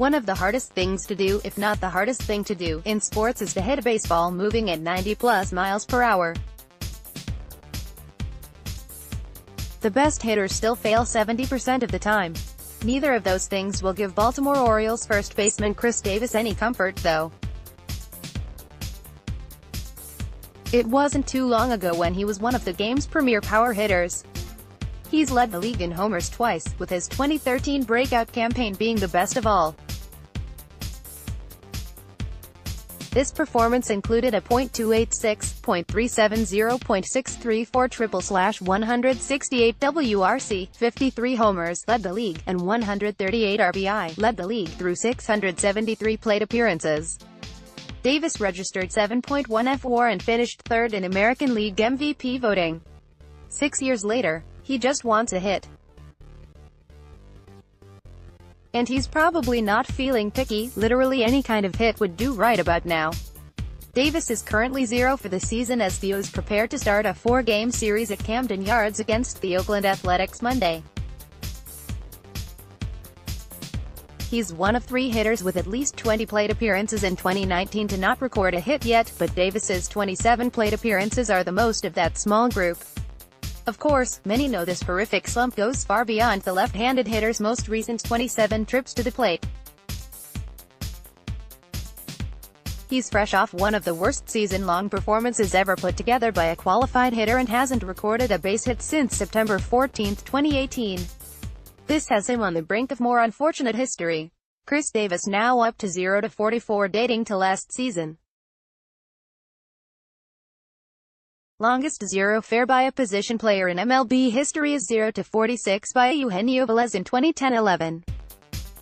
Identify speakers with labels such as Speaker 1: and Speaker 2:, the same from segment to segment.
Speaker 1: One of the hardest things to do, if not the hardest thing to do, in sports is to hit a baseball moving at 90+ miles per hour. The best hitters still fail 70% of the time. Neither of those things will give Baltimore Orioles first baseman Chris Davis any comfort, though. It wasn't too long ago when he was one of the game's premier power hitters. He's led the league in homers twice, with his 2013 breakout campaign being the best of all. This performance included a .286, .370, .634 triple/168 WRC, 53 homers, led the league, and 138 RBI, led the league through 673 plate appearances. Davis registered 7.1 F/WAR and finished third in American League MVP voting. 6 years later, he just wants a hit. And he's probably not feeling picky, literally any kind of hit would do right about now. Davis is currently 0 for the season as the O's prepare to start a 4-game series at Camden Yards against the Oakland Athletics Monday. He's one of 3 hitters with at least 20 plate appearances in 2019 to not record a hit yet, but Davis's 27 plate appearances are the most of that small group. Of course, many know this horrific slump goes far beyond the left-handed hitter's most recent 27 trips to the plate. He's fresh off one of the worst season-long performances ever put together by a qualified hitter and hasn't recorded a base hit since September 14, 2018. This has him on the brink of more unfortunate history. Chris Davis now up to 0-44 dating to last season. Longest 0 fair by a position player in MLB history is 0-46 by Eugenio Velez in 2010-11.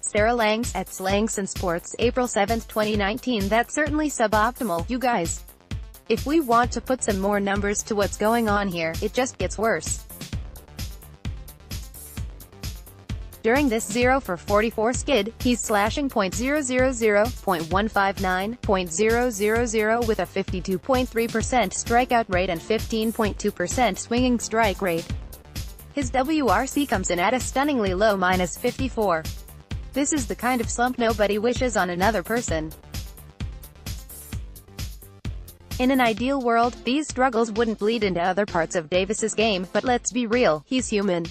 Speaker 1: Sarah Langs, at Slangs and Sports, April 7, 2019. That's certainly suboptimal, you guys. If we want to put some more numbers to what's going on here, it just gets worse. During this 0-for-44 skid, he's slashing .000, .159, .000 with a 52.3% strikeout rate and 15.2% swinging strike rate. His WRC comes in at a stunningly low -54. This is the kind of slump nobody wishes on another person. In an ideal world, these struggles wouldn't bleed into other parts of Davis's game, but let's be real, he's human.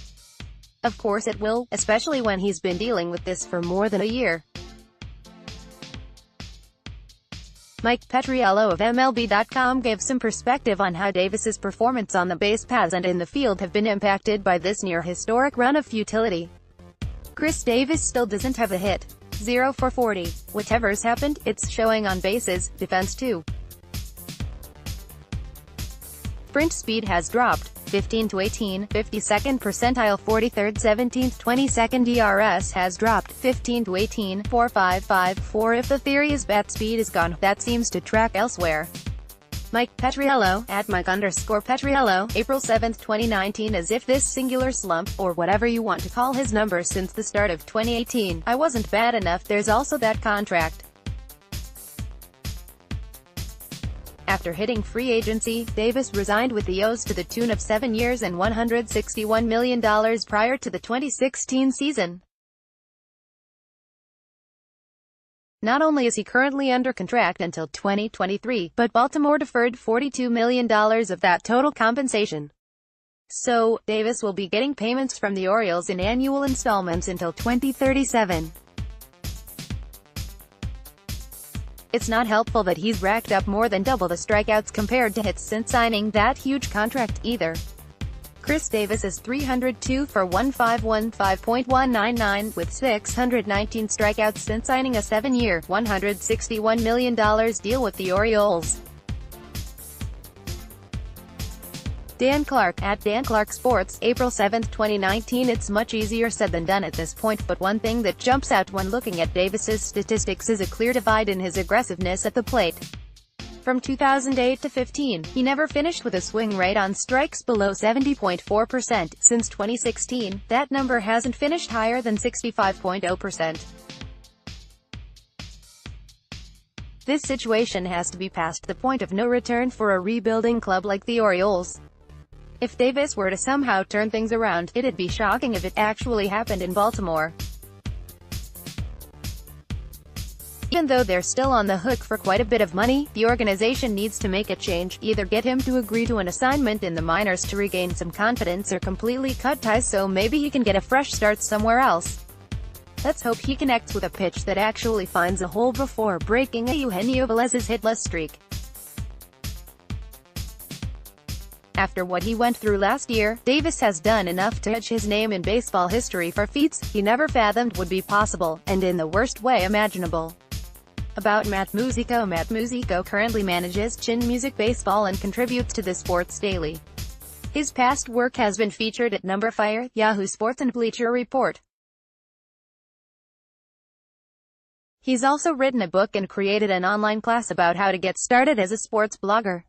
Speaker 1: Of course it will, especially when he's been dealing with this for more than a year. Mike Petriello of MLB.com gave some perspective on how Davis's performance on the base paths and in the field have been impacted by this near-historic run of futility. Chris Davis still doesn't have a hit. 0 for 40. Whatever's happened, it's showing on bases, defense too. Sprint speed has dropped. 15-18, 52nd percentile, 43rd, 17th, 22nd DRS has dropped. 15-18, 4.55, if the theory is bat speed is gone, that seems to track elsewhere. Mike Petriello, at Mike_Petriello, April 7, 2019. As if this singular slump, or whatever you want to call his number since the start of 2018, I wasn't bad enough, there's also that contract. After hitting free agency, Davis resigned with the O's to the tune of 7 years and $161 million prior to the 2016 season. Not only is he currently under contract until 2023, but Baltimore deferred $42 million of that total compensation. So, Davis will be getting payments from the Orioles in annual installments until 2037. It's not helpful that he's racked up more than double the strikeouts compared to hits since signing that huge contract, either. Chris Davis is 302 for 1515.199, with 619 strikeouts since signing a 7-year, $161 million deal with the Orioles. Dan Clark, at Dan Clark Sports, April 7, 2019. It's much easier said than done at this point, but one thing that jumps out when looking at Davis's statistics is a clear divide in his aggressiveness at the plate. From 2008 to 15, he never finished with a swing rate on strikes below 70.4%. Since 2016, that number hasn't finished higher than 65.0%. This situation has to be past the point of no return for a rebuilding club like the Orioles. If Davis were to somehow turn things around, it'd be shocking if it actually happened in Baltimore. Even though they're still on the hook for quite a bit of money, the organization needs to make a change, either get him to agree to an assignment in the minors to regain some confidence or completely cut ties so maybe he can get a fresh start somewhere else. Let's hope he connects with a pitch that actually finds a hole before breaking Eugenio Velez's hitless streak. After what he went through last year, Davis has done enough to etch his name in baseball history for feats he never fathomed would be possible, and in the worst way imaginable. About Matt Musico. Matt Musico currently manages Chin Music Baseball and contributes to the Sports Daily. His past work has been featured at Number Fire, Yahoo Sports and Bleacher Report. He's also written a book and created an online class about how to get started as a sports blogger.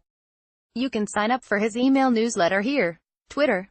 Speaker 1: You can sign up for his email newsletter here. Twitter.